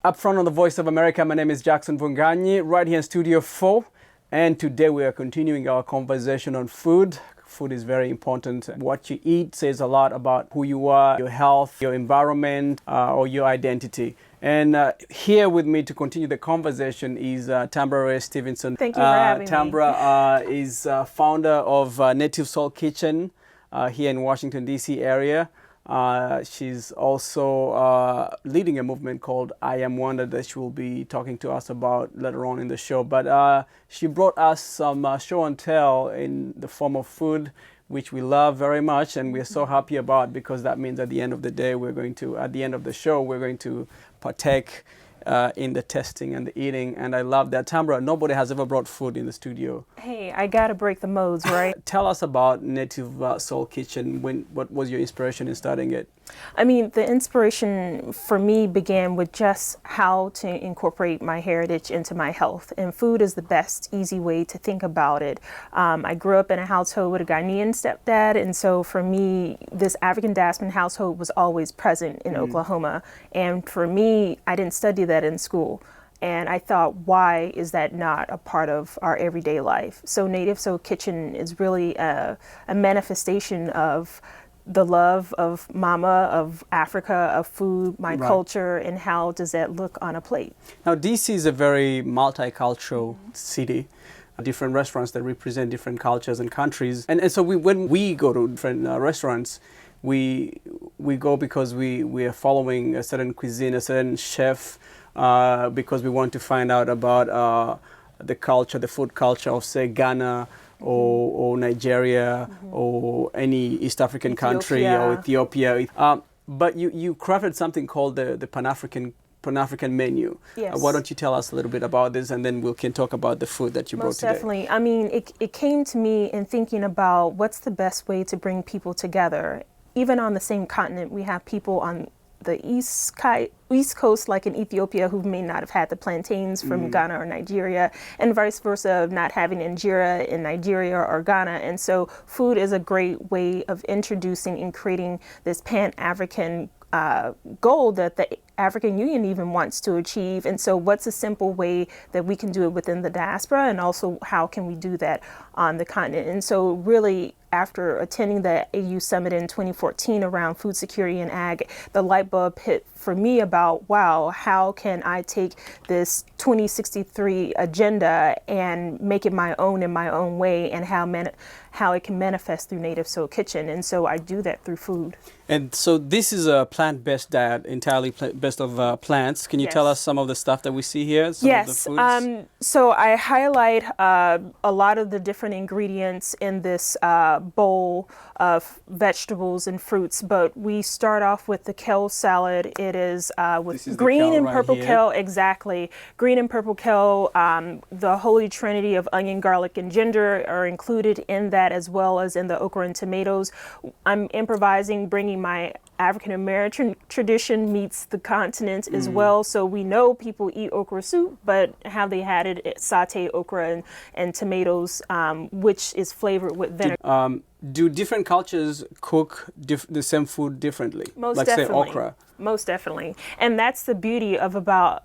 Up front on the Voice of America, my name is Jackson Vunganyi, right here in Studio 4. And today we are continuing our conversation on food. Food is very important. What you eat says a lot about who you are, your health, your environment, or your identity. And here with me to continue the conversation is Tambra Raye Stevenson. Thank you for having me. Tambra is founder of Native Soul Kitchen here in Washington, D.C. area. She's also leading a movement called I Am Wanda that she will be talking to us about later on in the show. But she brought us some show and tell in the form of food, which we love very much and we're so happy about, because that means at the end of the day, at the end of the show, we're going to partake in the testing and the eating. And I love that. Tambra, nobody has ever brought food in the studio. Hey, I gotta break the modes, right? Tell us about Native Soul Kitchen. What was your inspiration in starting it? I mean, the inspiration for me began with just how to incorporate my heritage into my health. And food is the best, easy way to think about it. I grew up in a household with a Ghanaian stepdad. And so for me, this African diaspora household was always present in Oklahoma. And for me, I didn't study that in school. And I thought, why is that not a part of our everyday life? So Native Soul Kitchen is really a manifestation of the love of mama, of Africa, of food, my culture, and how does that look on a plate. Now, DC is a very multicultural city. Different restaurants that represent different cultures and countries. And so when we go to different restaurants, we go because we are following a certain cuisine, a certain chef, because we want to find out about the culture, the food culture of, say, Ghana, or Nigeria, or any East African country, or Ethiopia. But you crafted something called the PanAfrican menu. Yes. Why don't you tell us a little bit about this, and then we can talk about the food that you brought today. Most definitely. I mean, it came to me in thinking about what's the best way to bring people together. Even on the same continent, we have people on the East Coast, like in Ethiopia, who may not have had the plantains from Ghana or Nigeria, and vice versa, of not having injera in Nigeria or Ghana. And so food is a great way of introducing and creating this Pan-African goal that the African Union even wants to achieve. And so what's a simple way that we can do it within the diaspora, and also how can we do that on the continent? And so really, after attending the AU Summit in 2014 around food security and ag, the light bulb hit for me about, wow, how can I take this 2063 agenda and make it my own in my own way, and how it can manifest through Native Soul Kitchen. And so I do that through food. And so this is a plant-based diet, entirely based of plants. Can you tell us some of the stuff that we see here? Some of the foods? So I highlight a lot of the different ingredients in this bowl of vegetables and fruits, but we start off with the kale salad. It is with green and purple kale, exactly. Green and purple kale, the holy trinity of onion, garlic, and ginger are included in that, as well as in the okra and tomatoes. I'm improvising, bringing my African American tradition meets the continent as well. So we know people eat okra soup, but have they had it sauteed okra and tomatoes, which is flavored with vinegar. Do different cultures cook the same food differently? Most like definitely. Say okra? Most definitely. And that's the beauty of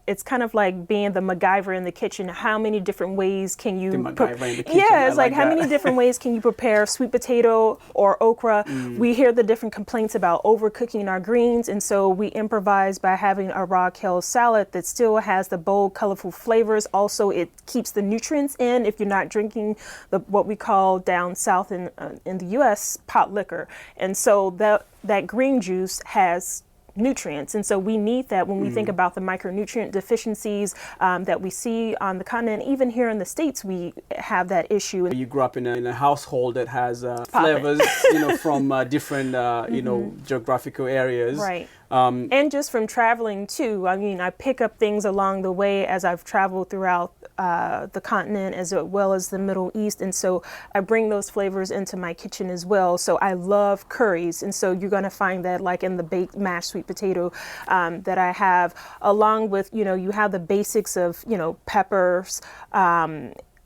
it's kind of like being the MacGyver in the kitchen. How many different ways can you... The MacGyver in the kitchen. Yeah, it's like how many different ways can you prepare sweet potato or okra? We hear the different complaints about overcooking our greens, and so we improvise by having a raw kale salad that still has the bold, colorful flavors. Also, it keeps the nutrients in if you're not drinking what we call down south in the U.S. pot liquor. And so that green juice has nutrients, and so we need that when we think about the micronutrient deficiencies that we see on the continent. Even here in the States, we have that issue. You grew up in a household that has flavors, from different, geographical areas. Right. And just from traveling too. I mean, I pick up things along the way as I've traveled throughout the continent as well as the Middle East. And so I bring those flavors into my kitchen as well. So I love curries. And so you're going to find that like in the baked mashed sweet potato that I have, along with, you have the basics of, peppers,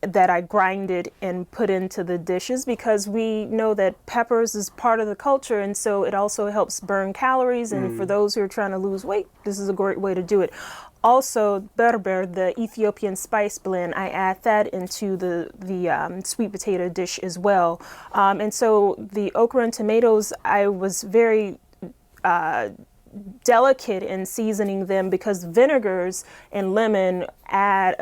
that I grinded and put into the dishes, because we know that peppers is part of the culture, and so it also helps burn calories, and for those who are trying to lose weight, this is a great way to do it. Also, berber, the Ethiopian spice blend, I add that into the sweet potato dish as well. And so the okra and tomatoes, I was very delicate in seasoning them because vinegars and lemon add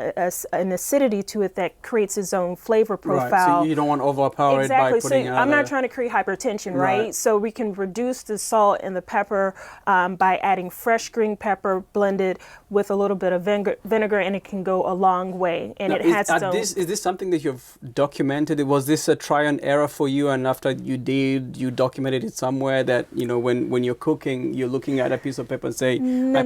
an acidity to it that creates its own flavor profile. Right. So you don't want to overpower it by putting I'm not trying to create hypertension, right? So we can reduce the salt and the pepper by adding fresh green pepper blended with a little bit of vinegar, and it can go a long way. And now, it has its own. Is this something that you've documented? Was this a try and error for you? And after you documented it somewhere that, you know, when you're cooking, you're looking at a piece of paper and say, No.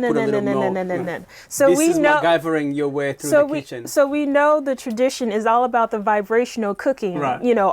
So this we is know MacGyvering your way through the kitchen. So we know the tradition is all about the vibrational cooking. Right. You know,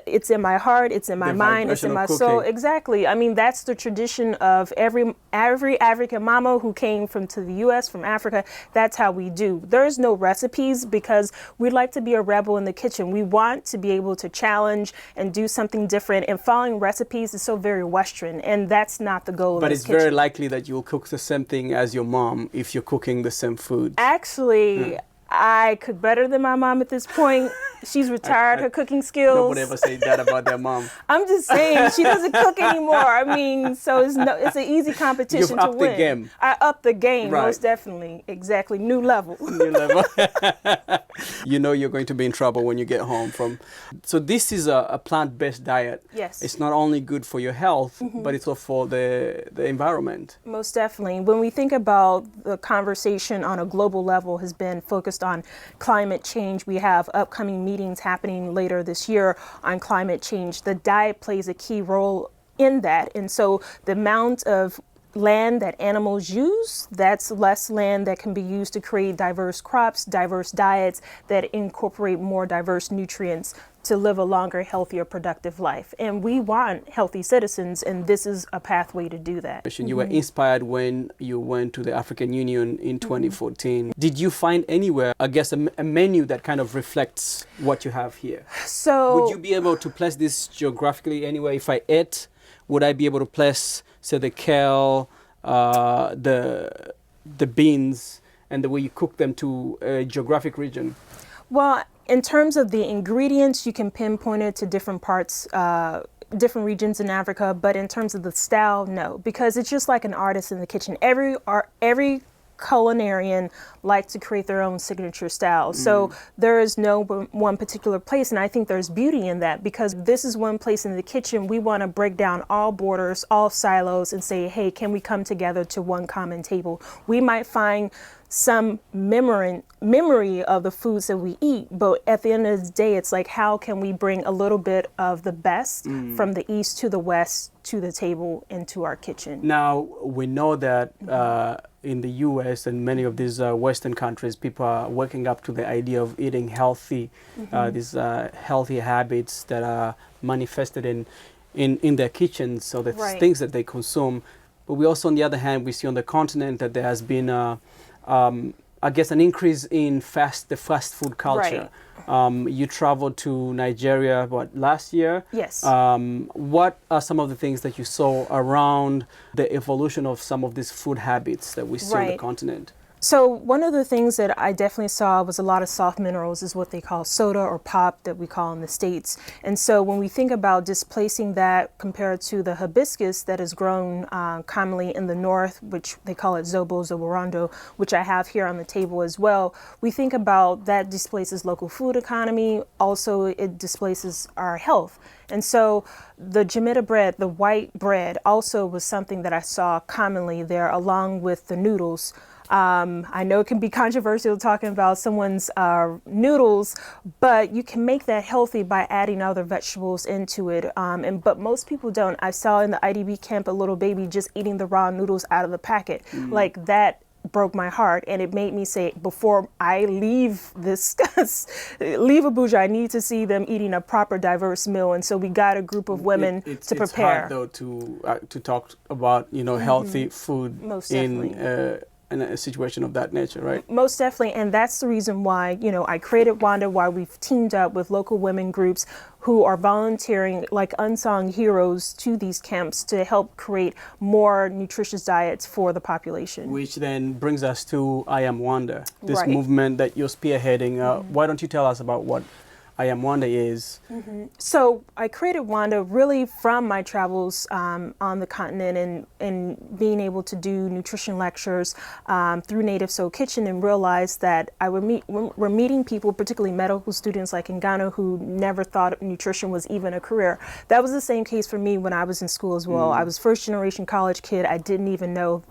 it's in my heart, it's in my mind, it's in my soul. Exactly. I mean, that's the tradition of every African mama who came to the U.S. from Africa. That's how we do. There's no recipes because we like to be a rebel in the kitchen. We want to be able to challenge and do something different. And following recipes is so very Western, and that's not the goal of this kitchen. But it's very likely that you'll cook the same thing as your mom if you're cooking the same food. Actually, I cook better than my mom at this point. She's retired, her cooking skills. Nobody ever said that about their mom. I'm just saying, she doesn't cook anymore. I mean, so it's an easy competition to win. You've upped the game. I upped the game, right. Most definitely. Exactly. New level. New level. You know you're going to be in trouble when you get home from. So this is a plant-based diet. Yes. It's not only good for your health, but it's also for the environment. Most definitely. When we think about the conversation on a global level has been focused on climate change, we have upcoming meetings happening later this year on climate change. The diet plays a key role in that. And so the amount of land that animals use, that's less land that can be used to create diverse crops, diverse diets that incorporate more diverse nutrients to live a longer, healthier, productive life. And we want healthy citizens, and this is a pathway to do that. You were inspired when you went to the African Union in 2014. Did you find anywhere, I guess, a menu that kind of reflects what you have here? So would you be able to place this geographically anywhere? If I ate, would I be able to place, say, the kale, the beans, and the way you cook them to a geographic region? Well, in terms of the ingredients, you can pinpoint it to different parts, different regions in Africa. But in terms of the style, no, because it's just like an artist in the kitchen. Every culinarian like to create their own signature style. So there is no one particular place, and I think there's beauty in that because this is one place in the kitchen we want to break down all borders, all silos, and say, hey, can we come together to one common table? We might find some memory of the foods that we eat, but at the end of the day, it's like, how can we bring a little bit of the best from the east to the west to the table into our kitchen? Now, we know that in the US and many of these Western countries, people are waking up to the idea of eating healthy, these healthy habits that are manifested in their kitchens, so the things that they consume. But we also, on the other hand, we see on the continent that there has been I guess an increase in the fast food culture. You traveled to Nigeria, last year? Yes. What are some of the things that you saw around the evolution of some of these food habits that we see on the continent? So one of the things that I definitely saw was a lot of soft minerals, is what they call soda or pop that we call in the States. And so when we think about displacing that compared to the hibiscus that is grown commonly in the north, which they call it zobo, zoborando, which I have here on the table as well, we think about that displaces local food economy. Also, it displaces our health. And so the jamita bread, the white bread, also was something that I saw commonly there, along with the noodles. I know it can be controversial talking about someone's noodles, but you can make that healthy by adding other vegetables into it. But most people don't. I saw in the IDB camp a little baby just eating the raw noodles out of the packet. Like, that broke my heart, and it made me say, before I leave Abuja, I need to see them eating a proper, diverse meal. And so we got a group of women to prepare. It's hard, though, to talk about healthy food Most in in a situation of that nature, right? Most definitely, and that's the reason why, I created Wanda, why we've teamed up with local women groups who are volunteering like unsung heroes to these camps to help create more nutritious diets for the population. Which then brings us to I Am Wanda, this Right. movement that you're spearheading. Why don't you tell us about what I Am Wanda is? So I created Wanda really from my travels on the continent and being able to do nutrition lectures through Native Soul Kitchen, and realized that we're meeting people, particularly medical students like in Ghana, who never thought nutrition was even a career. That was the same case for me when I was in school as well. I was first generation college kid. I didn't even know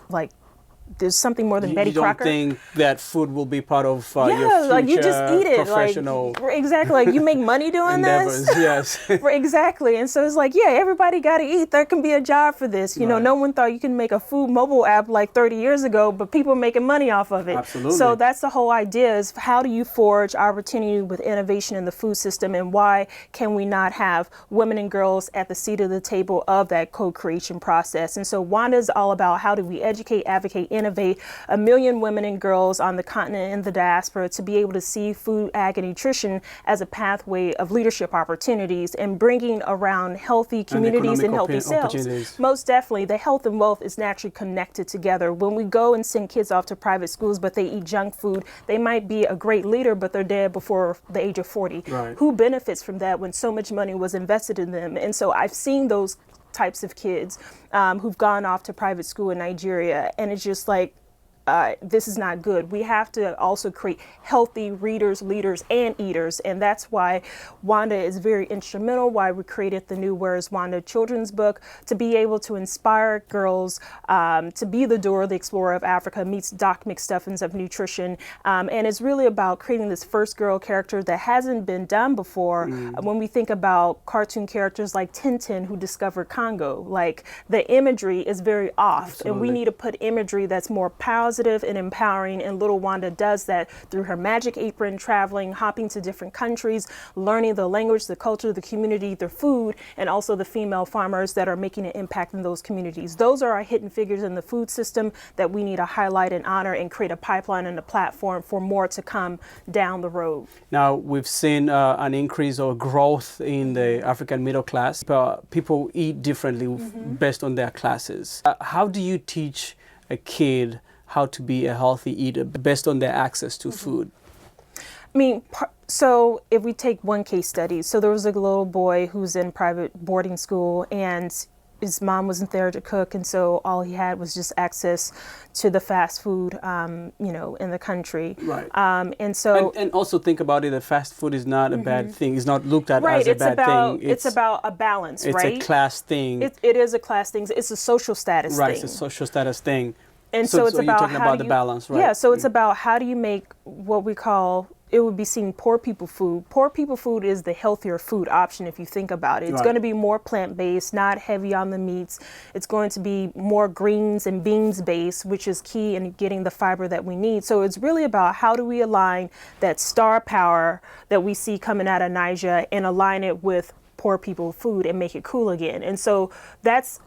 there's something more than Betty Crocker. You don't think that food will be part of your future like you just eat it. professional Exactly. Like you make money doing endeavors? this. Yes. Exactly. And so it's like, yeah, everybody got to eat. There can be a job for this. You know, no one thought you can make a food mobile app like 30 years ago, but people are making money off of it. Absolutely. So that's the whole idea, is how do you forge opportunity with innovation in the food system, and why can we not have women and girls at the seat of the table of that co-creation process? And so Wanda is all about how do we educate, advocate, innovate 1 million women and girls on the continent and the diaspora to be able to see food, ag, and nutrition as a pathway of leadership opportunities, and bringing around healthy communities and healthy selves. Most definitely, the health and wealth is naturally connected together. When we go and send kids off to private schools, but they eat junk food, they might be a great leader, but they're dead before the age of 40. Right. Who benefits from that when so much money was invested in them? And so I've seen those types of kids who've gone off to private school in Nigeria, and it's just like, this is not good. We have to also create healthy readers, leaders, and eaters. And that's why Wanda is very instrumental, why we created the new Where is Wanda children's book, to be able to inspire girls to be the Dora the Explorer of Africa meets Doc McStuffins of nutrition. And it's really about creating this first girl character that hasn't been done before. When we think about cartoon characters like Tintin, who discovered Congo, like the imagery is very off. Absolutely. And we need to put imagery that's more positive and empowering, and little Wanda does that through her magic apron, traveling, hopping to different countries, learning the language, the culture, the community, their food, and also the female farmers that are making an impact in those communities. Those are our hidden figures in the food system that we need to highlight and honor, and create a pipeline and a platform for more to come down the road. Now, we've seen an increase or growth in the African middle class. People eat differently based on their classes. How do you teach a kid how to be a healthy eater based on their access to food? I mean, so if we take one case study, so there was a little boy who's in private boarding school, and his mom wasn't there to cook, and so all he had was just access to the fast food, in the country. Right. And so, and also think about it, that fast food is not a bad thing. It's not looked at as a bad thing. It's about a balance, right? It's a class thing. It is a class thing. It's a social status thing. Right, it's a social status thing. And so it's you're about talking about the balance, right? Yeah, so it's about how do you make what we call, it would be seen poor people food. Poor people food is the healthier food option if you think about it. It's going to be more plant-based, not heavy on the meats. It's going to be more greens and beans based, which is key in getting the fiber that we need. So it's really about how do we align that star power that we see coming out of Niger and align it with poor people food and make it cool again. And so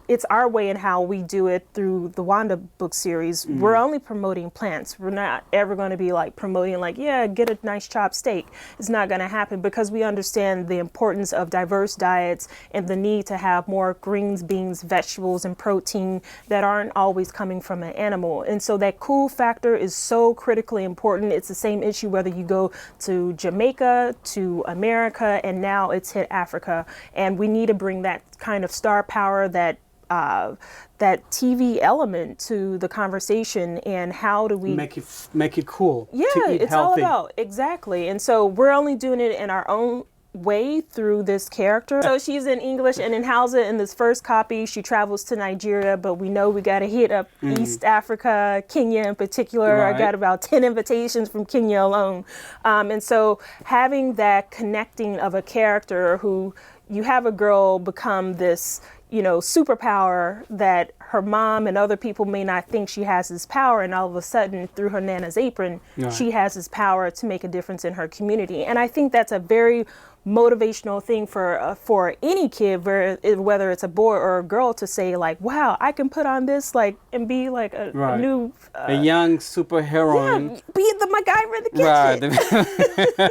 it's our way in how we do it through the Wanda book series. We're only promoting plants. We're not ever going to be like promoting like, yeah, get a nice chopped steak. It's not going to happen, because we understand the importance of diverse diets and the need to have more greens, beans, vegetables, and protein that aren't always coming from an animal. And so that cool factor is so critically important. It's the same issue whether you go to Jamaica, to America, and now it's hit Africa. And we need to bring that kind of star power, that TV element to the conversation. And how do we make it cool? Yeah, to eat it's healthy. all about exactly. And so we're only doing it in our own way through this character. So she's in English, and in Hausa, in this first copy, she travels to Nigeria, but we know we got to hit up East Africa, Kenya in particular. Right. I got about 10 invitations from Kenya alone. And so having that connecting of a character who you have a girl become this, superpower that her mom and other people may not think she has this power, and all of a sudden through her Nana's apron, she has this power to make a difference in her community. And I think that's a very motivational thing for any kid, whether it's a boy or a girl, to say like, wow, I can put on this like and be like a new a young superheroine. Yeah, be the MacGyver in the kitchen.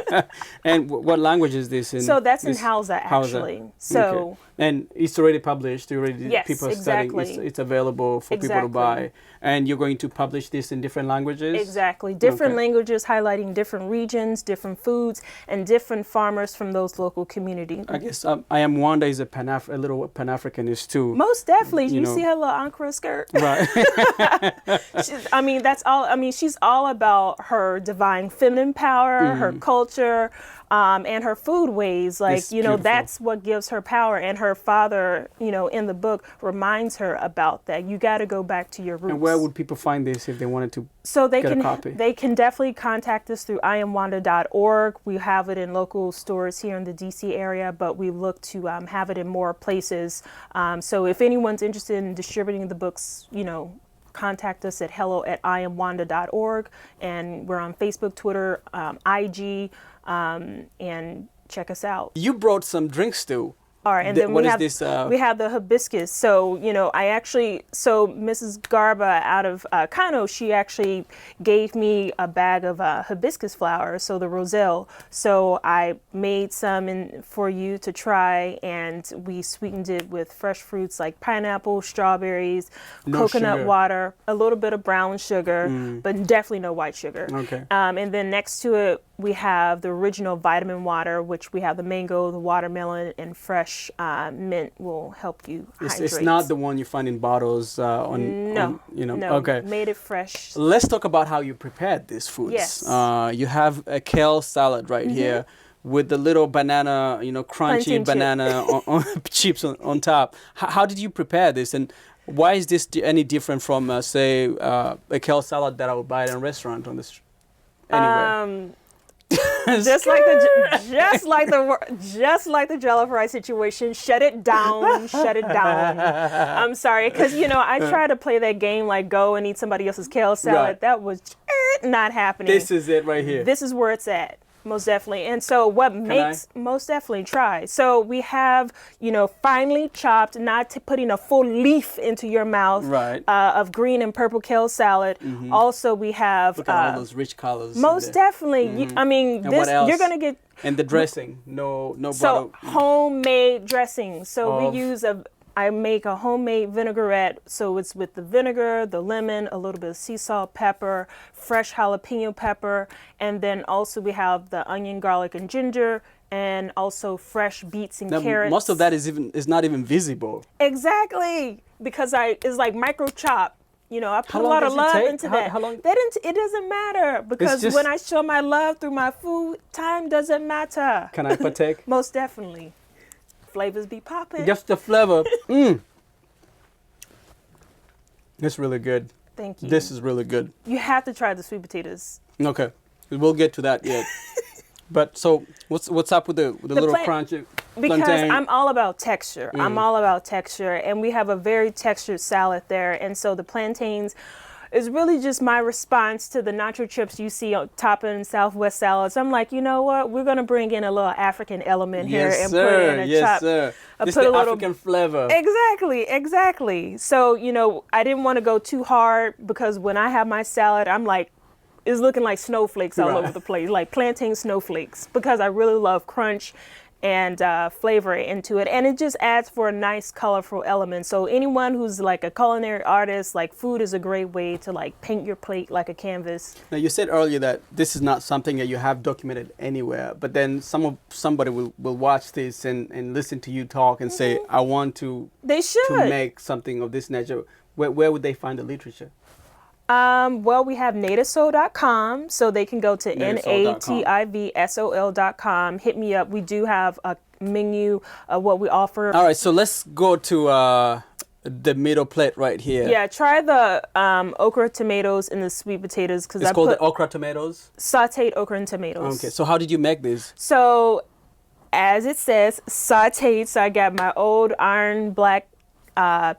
Right. And what language is this in? So that's in Hausa, actually. Hausa. So okay. And it's already published. Yes, people are exactly. studying. It's available for people to buy. And you're going to publish this in different languages? Exactly. Different languages highlighting different regions, different foods, and different farmers from those local communities. I guess I Am Wanda is a little Pan-Africanist too. Most definitely. You see her little Ankara skirt? Right. That's all. I mean, she's all about her divine feminine power, her culture, and her food ways. Like, It's beautiful. that's what gives her power. And her father, in the book, reminds her about that. You got to go back to your roots. And where would people find this if they wanted to get a copy? They can definitely contact us through iamwanda.org. We have it in local stores here in the DC area, but we look to have it in more places. So if anyone's interested in distributing the books, contact us at hello@iamwanda.org. And we're on Facebook, Twitter, IG, and check us out. You brought some drinks too. All right, and then what we is have this? We have the hibiscus. So Mrs. Garba out of Kano, she actually gave me a bag of hibiscus flowers, so the roselle. So I made some for you to try, and we sweetened it with fresh fruits like pineapple, strawberries, coconut sugar. water, a little bit of brown sugar, but definitely no white sugar. Okay. And then next to it, we have the original vitamin water, which we have the mango, the watermelon, and fresh mint will help you hydrate. It's not the one you find in bottles No. Okay. Made it fresh. Let's talk about how you prepared these foods. Yes. You have a kale salad right here with the little banana, crunchy Plantain banana chips on top. How did you prepare this, and why is this any different from, say, a kale salad that I would buy at a restaurant on the street? Anywhere. just like the jollof rice situation. Shut it down. I'm sorry, because I try to play that game like go and eat somebody else's kale salad. Right. That was not happening. This is it right here. This is where it's at. Most definitely. And so most definitely try. So we have, finely chopped, not putting a full leaf into your mouth, right. Of green and purple kale salad. Also, we have look at all those rich colors. Most definitely. And what else? You're going to get. And the dressing, no So butter. homemade dressing. So we use I make a homemade vinaigrette, so it's with the vinegar, the lemon, a little bit of sea salt, pepper, fresh jalapeno pepper, and then also we have the onion, garlic, and ginger, and also fresh beets and carrots. Most of that is not even visible. Exactly, because it's like micro chop. I put a lot of love into that. How long? It doesn't matter, because when I show my love through my food, time doesn't matter. Can I partake? Most definitely. Flavors be popping. Just the flavor. It's really good. Thank you. This is really good. You have to try the sweet potatoes. Okay, we'll get to that yet. But so what's up with the little crunchy because plantain? I'm all about texture. I'm all about texture, and we have a very textured salad there. And so the plantains is really just my response to the nacho chips you see on topping Southwest salads. I'm like, you know what? We're gonna bring in a little African element here and put in a chop. Sir. This is the African flavor. Exactly. So I didn't want to go too hard, because when I have my salad, I'm like, it's looking like snowflakes all over the place, like plantain snowflakes, because I really love crunch and flavor into it, and it just adds for a nice colorful element. So anyone who's like a culinary artist, like food is a great way to like paint your plate like a canvas. Now you said earlier that this is not something that you have documented anywhere, but then somebody will watch this and listen to you talk and say, I want to make something of this nature. Where would they find the literature? Well, we have nativesol.com, so they can go to nativsol.com. Hit me up. We do have a menu of what we offer. All right, so let's go to the middle plate right here. Yeah, try the okra tomatoes and the sweet potatoes, because it's called the okra tomatoes. Sautéed okra and tomatoes. Okay, so how did you make this? So, as it says, sautéed. So I got my old iron black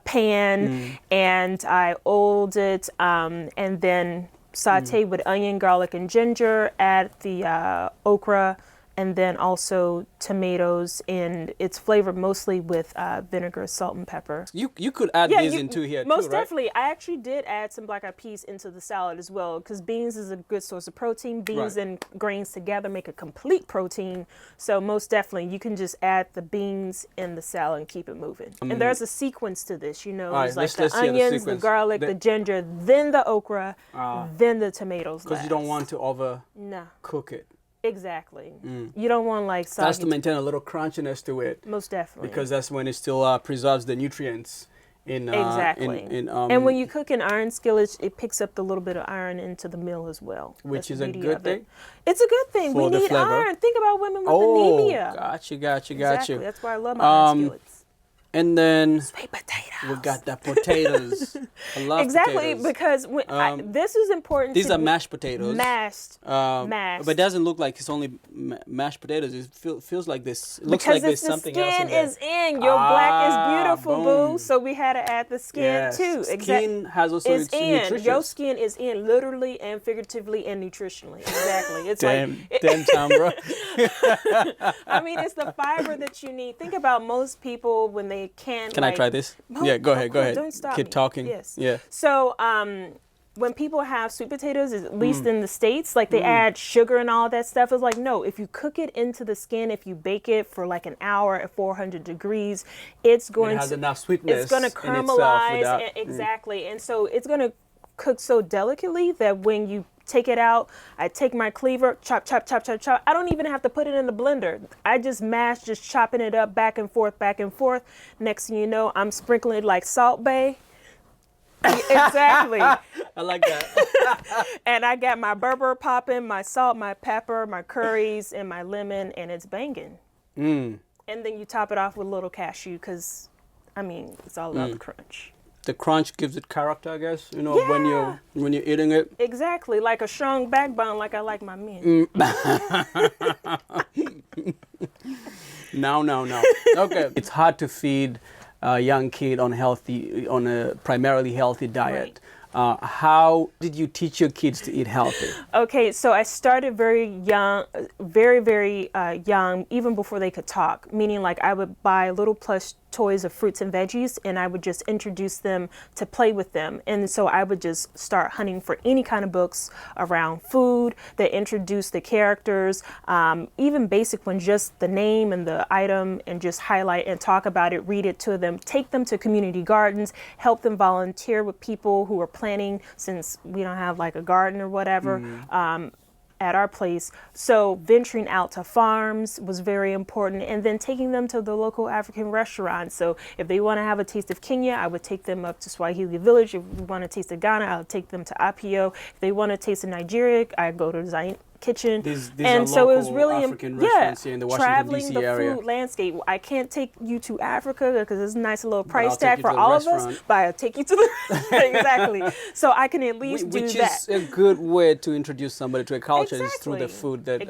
pan, and I oiled it, and then sauteed with onion, garlic, and ginger. Add the okra and then also tomatoes, and it's flavored mostly with vinegar, salt, and pepper. You could add these into here too, right? Most definitely. I actually did add some black eyed peas into the salad as well, because beans is a good source of protein. Beans and grains together make a complete protein. So most definitely, you can just add the beans in the salad and keep it moving. And there's a sequence to this, you know, it's like the onions, the garlic, the ginger, then the okra, then the tomatoes. Because you don't want to overcook it. Exactly. You don't want like soggy. That's to maintain a little crunchiness to it. Most definitely. Because that's when it still preserves the nutrients in exactly. And when you cook in iron skillets, it picks up the little bit of iron into the meal as well. Which is a good thing? It's a good thing. We need iron. Think about women with anemia. Got you. Exactly. That's why I love my iron skillets. And then sweet potatoes. We got the potatoes. I love exactly, potatoes. Because this is important. These are mashed potatoes. Mashed. But it doesn't look like it's only mashed potatoes. It feels like this. It looks like there's something else in there. Because the skin is in. Your black is beautiful, boo. So we had to add the skin too. Skin has also its nutrition. Your skin is in, literally and figuratively and nutritionally. Exactly. It's damn Tambra. I mean, it's the fiber that you need. Think about most people when they can't. Can I try this? Yeah, go ahead. Don't stop. Keep talking. Yes. Yeah. So, when people have sweet potatoes, at least in the States, like they add sugar and all that stuff. It's like, no, if you cook it into the skin, if you bake it for like an hour at 400 degrees, it's going has enough sweetness. It's going to caramelize. Exactly. And so it's going to cook so delicately that when you take it out, I take my cleaver, chop, chop, chop, chop, chop. I don't even have to put it in the blender. I just mash, just chopping it up back and forth, back and forth. Next thing you know, I'm sprinkling it like Salt Bae. Exactly. I like that. And I got my Berber popping, my salt, my pepper, my curries, and my lemon, and it's banging. And then you top it off with a little cashew, because, I mean, it's all about the crunch. The crunch gives it character, I guess, you know, when you're eating it. Exactly, like a strong backbone, like I like my men. No. Okay. It's hard to feed a young kid on a primarily healthy diet. Right. How did you teach your kids to eat healthy? Okay, so I started very young, very young, even before they could talk. Meaning, like, I would buy little plush toys of fruits and veggies, and I would just introduce them to play with them. And so I would just start hunting for any kind of books around food that introduce the characters, even basic ones, just the name and the item, and just highlight and talk about it, read it to them, take them to community gardens, help them volunteer with people who are planting, since we don't have like a garden or whatever. At our place. So venturing out to farms was very important, and then taking them to the local African restaurants. So if they want to have a taste of Kenya, I would take them up to Swahili Village. If we want to taste of Ghana, I would take them to Apio. If they want to taste of Nigeria, I go to Zion Kitchen. These and are so local it was really African restaurants here in the Washington, traveling D.C. area. the food landscape. I can't take you to Africa because it's a nice little price tag for all of us, but I'll take you to the exactly. So I can at least do that. Which is a good way to introduce somebody to a culture is through the food that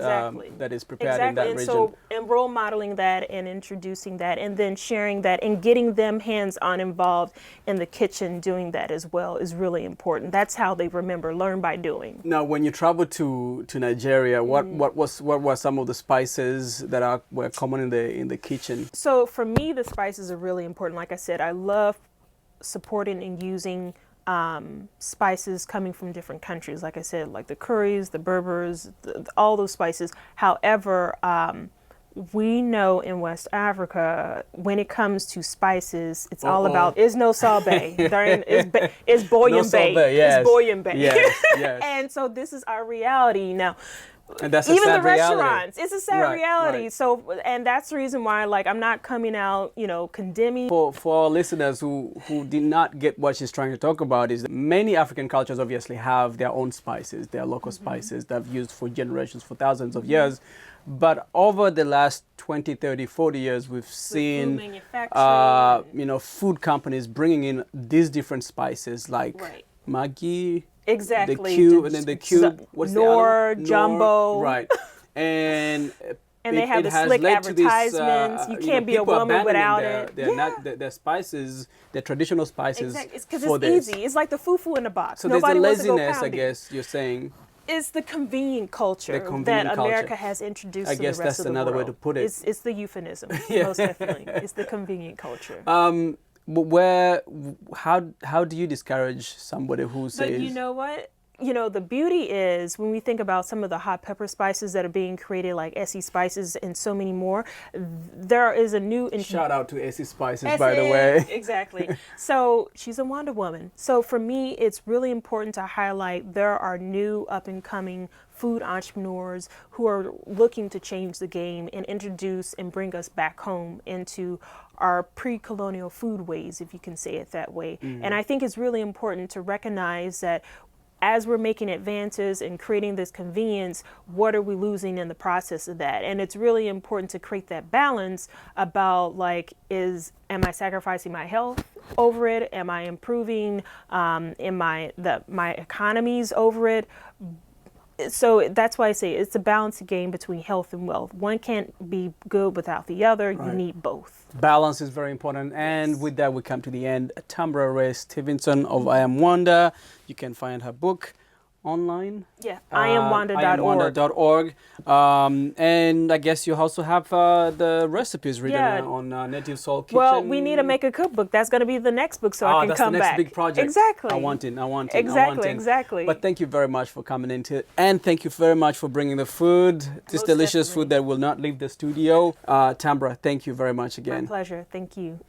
that is prepared in that region. So, and role modeling that and introducing that, and then sharing that and getting them hands-on involved in the kitchen doing that as well is really important. That's how they learn by doing. Now, when you travel to Nigeria, what were some of the spices that were common in the kitchen? So for me, the spices are really important. Like I said, I love supporting and using spices coming from different countries. Like I said, like the curries, the Berbers, all those spices. However, we know in West Africa, when it comes to spices, it's all about, is no Salbe. It's Boyembe. Yes. It's Boyembe. Yes. And so this is our reality. Now, and that's even the restaurants, it's a sad reality. Right. So, and that's the reason why, like, I'm not coming out, condemning. For our listeners who did not get what she's trying to talk about, is that many African cultures obviously have their own spices, their local spices that have used for generations, for thousands of years. But over the last 20, 30, 40 years, we've seen food companies bringing in these different spices like Maggi. Exactly. The cube, and then the cube. What's Nor, the other? Jumbo. Right. And they have the slick advertisements. You can't be a woman without it. Their spices, their traditional spices. Exactly. It's because it's easy. It's like the fufu in the box. So Nobody there's a wants to go laziness, I pounding. guess you're saying. It's the convenient culture The convenient that America culture. has introduced I to guess the rest that's of the another way world. to put it. It's the euphemism, most definitely. It's the convenient culture. But how do you discourage somebody who says? But you know what? You know, the beauty is when we think about some of the hot pepper spices that are being created, like Essie spices and so many more, there is a new... Shout out to Essie Spices, by the way. Exactly. So she's a Wonder Woman. So for me, it's really important to highlight there are new up-and-coming food entrepreneurs who are looking to change the game and introduce and bring us back home into our pre-colonial food ways, if you can say it that way. And I think it's really important to recognize that as we're making advances and creating this convenience, what are we losing in the process of that? And it's really important to create that balance about, like, am I sacrificing my health over it? Am I improving my economies over it? So that's why I say it's a balanced game between health and wealth. One can't be good without the other. Right. You need both. Balance is very important. And Yes. with that, we come to the end. Tambra Raye Stevenson of I Am Wanda. You can find her book online. Yeah, IamWanda.org. IamWanda.org. And I guess you also have the recipes written Yeah. on Native Soul Kitchen. Well, we need to make a cookbook. That's going to be the next book, so I can that's come the next back. big project. Exactly. I want it. Exactly. But thank you very much for coming into it. And thank you very much for bringing the food, this Most delicious definitely. food that will not leave the studio. Tambra, thank you very much again. My pleasure. Thank you.